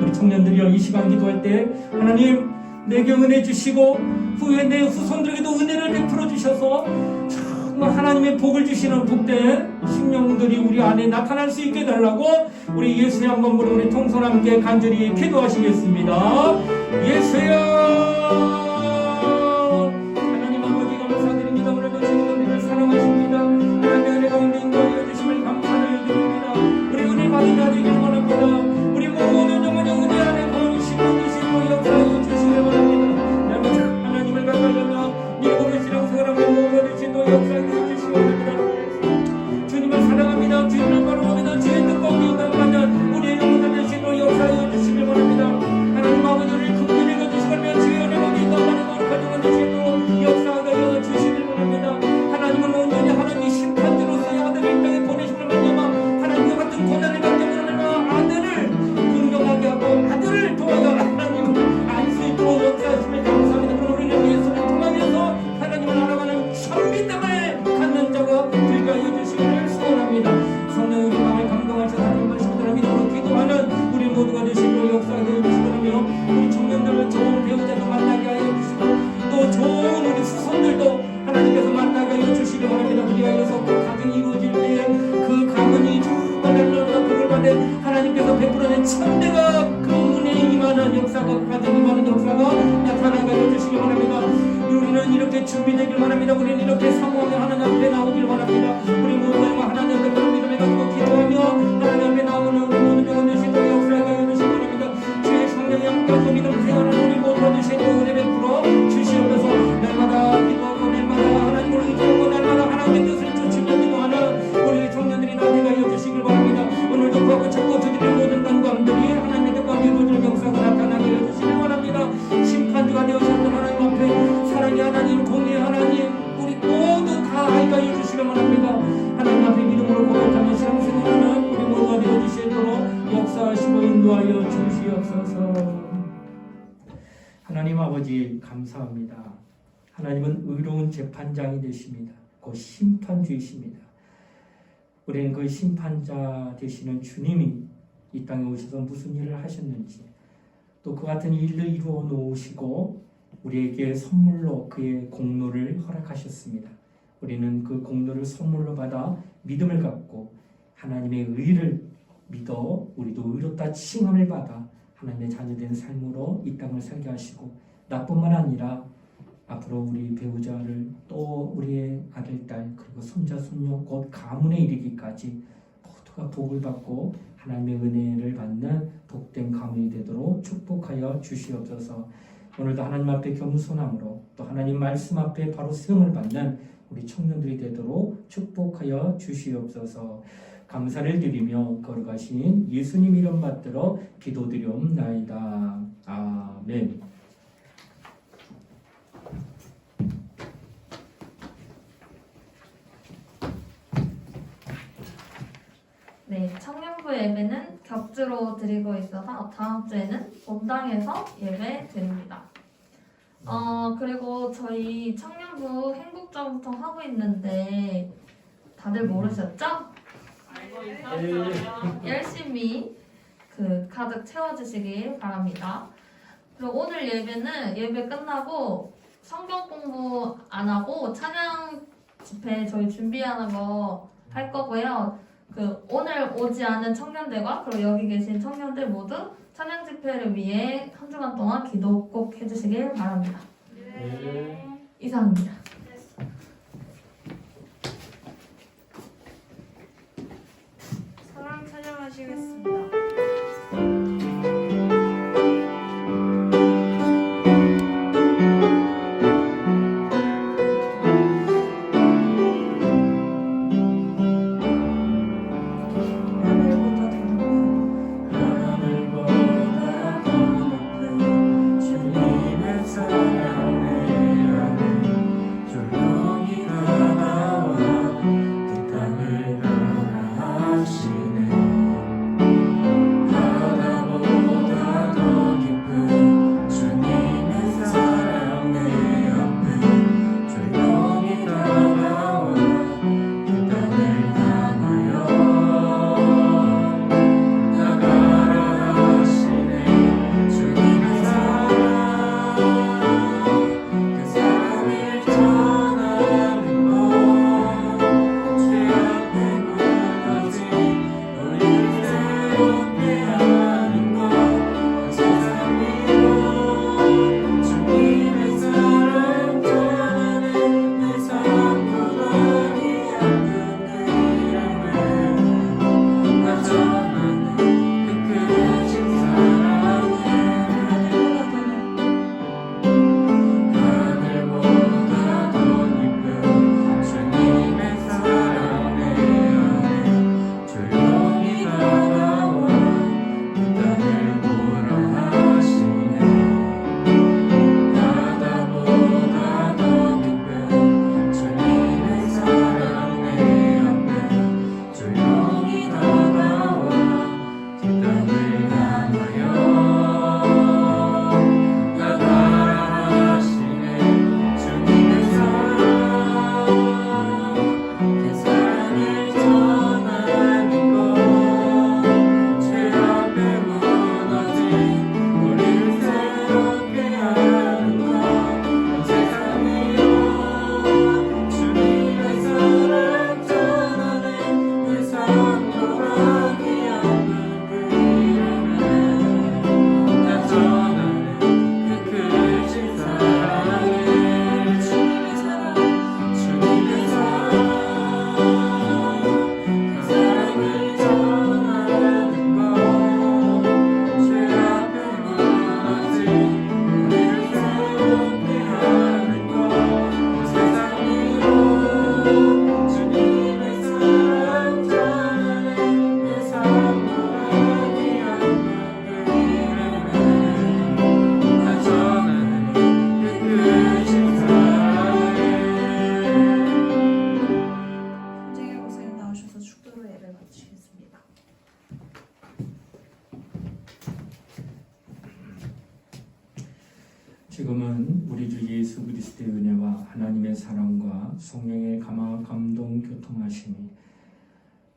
우리 청년들이요 이 시간 기도할 때 하나님 내게 은혜 주시고 후에 내 후손들에게도 은혜를 베풀어 주셔서 정말 하나님의 복을 주시는 복된 심령들이 우리 안에 나타날 수 있게 달라고 우리 예수의 한번 부르는 우리 통솔 함께 간절히 기도하시겠습니다. 예수여, 하나님 아버지 감사드립니다. 오늘도 우리를 사랑하십니다. 하나님의 은혜 가운데 인도하여 주심을 감사를 드립니다. 우리 은혜 받은 자 되기를 원합니다. 우리 모든 영혼의 은혜 안에 거하시고 계시고 역사하여 주시길 원합니다. 날마다 하나님을 가까이하며 믿음으로 신앙생활하며 모든 신도 역사하여 주시기 원합니다. 주님을 사랑합니다. 주님을 바라봅니다. 주의 뜻과 기억을 받는 우리의 영혼의 신도 역사하여 주시길 원합니다. 하나님 아버지를 긍휼히 여겨주시며 주의 은혜 가운데 인도하는 거룩한 신도 역사하여 주시길 원합니다. 하나님은 온전히 하나님의 심판자로서의 아들을 이 땅에 보내심을 말미암아 하나님과 같은 고난을 받게 하는 아들을 긍정하게 하고 아들을 도와야 하나님 알 수 있도록 역사하심을 감사합니다. 그럼 우리는 예수를 통하여서 하나님을 알아가는 선민됨을 갖는 자가 되게 하여 주시기를 소원합니다. 성령의 마음을 감동하셔서 하나님 말씀을 믿음으로 기도하는 우리 모두가 되시고 역사하여 주시며 우리 청년들을 좋은 배우자도 만나게 하여 주시고 또 좋은 우리 후손들도 하나님께서 만나게 하여 주시기 바랍니다. 그리하여서 그 가정이 이루어질 때에 그 가문이 날마다 복을 받는 하나님께서 베풀어낸 천대가 그 은혜에 임하는 역사가 가정에 임하는 역사가 나타나게 하여 주시기 바랍니다. 우리는 이렇게 준비되길 바랍니다. 우리는 이렇게 사모하며 하나님 앞에 나오길 바랍니다. 우리 모두가 하나님 앞에 그런 믿음을 갖고 기도하며 하나님 앞에 나오는 우리 모든 영혼의 신도 역사가 하여 주시기 바랍니다. 주의 성령이 함께하고 믿음 생활하는 우리 모두가 되시고 은혜 베풀어 주시옵소서. 날마다 기도하고 날마다 하나님을 의지하고 날마다 하나님의 뜻을 쫓으며 기도하는 우리 청년들이 나되게 하여 주시길 바랍니다. 오늘도 구하고 찾고 드리는 모든 간구함들이 하나님의 뜻과 이루어지는 역사가 나타나게 하여 주시길 바랍니다. 심판주가 되어주셨던 하나님 앞에 사랑의 하나님, 공의의 하나님, 우리 모두 다 알게 하여 주시길 바랍니다. 하나님 앞에 믿음으로 고백하며 신앙생활하는 우리 모두가 되어주시도록 역사하시고 인도하여 주시옵소서. 하나님 아버지 감사합니다. 하나님은 의로운 재판장이 되십니다. 곧 심판주이십니다. 우리는 그 심판자 되시는 주님이 이 땅에 오셔서 무슨 일을 하셨는지 또 그 같은 일을 이루어 놓으시고 우리에게 선물로 그의 공로를 허락하셨습니다. 우리는 그 공로를 선물로 받아 믿음을 갖고 하나님의 의를 믿어 우리도 의롭다 칭함을 받아 하나님의 자녀된 삶으로 이 땅을 살게 하시고 나뿐만 아니라 앞으로 우리 배우자를 또 우리의 아들, 딸 그리고 손자, 손녀 곧 가문에 이르기까지 모두가 복을 받고 하나님의 은혜를 받는 복된 가문이 되도록 축복하여 주시옵소서. 오늘도 하나님 앞에 겸손함으로 또 하나님 말씀 앞에 바로 수용을 받는 우리 청년들이 되도록 축복하여 주시옵소서. 감사를 드리며 거룩하신 예수님 이름 받들어 기도드리옵나이다. 아멘. 네, 청년부 예배는 격주로 드리고 있어서 다음 주에는 본당에서 예배 드립니다. 그리고 저희 청년부 행복자부터 하고 있는데 다들 모르셨죠? 열심히 가득 채워주시길 바랍니다. 그리고 오늘 예배는 예배 끝나고 성경 공부 안 하고 찬양 집회 저희 준비하는 거 할 거고요. 오늘 오지 않은 청년들과 그리고 여기 계신 청년들 모두 찬양 집회를 위해 한 주간 동안 기도 꼭 해주시길 바랍니다. 네. 이상입니다. 사랑 찬양하시겠습니다. 주님의 사랑을 하나님의 사랑과 성령의 감동 교통하심이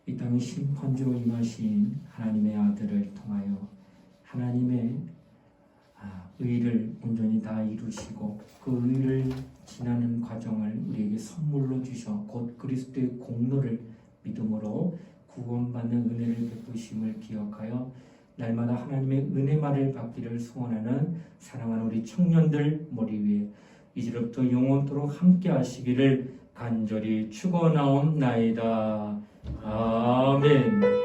이 땅의 심판주로 임하신 하나님의 아들을 통하여 하나님의 의를 온전히 다 이루시고 그 의를 지나는 과정을 우리에게 선물로 주셔 곧 그리스도의 공로를 믿음으로 구원받는 은혜를 베푸심을 기억하여 날마다 하나님의 은혜만을 받기를 소원하는 사랑하는 우리 청년들 머리 위에 이제부터 영원토록 함께 하시기를 간절히 축원하옵나이다. 아멘.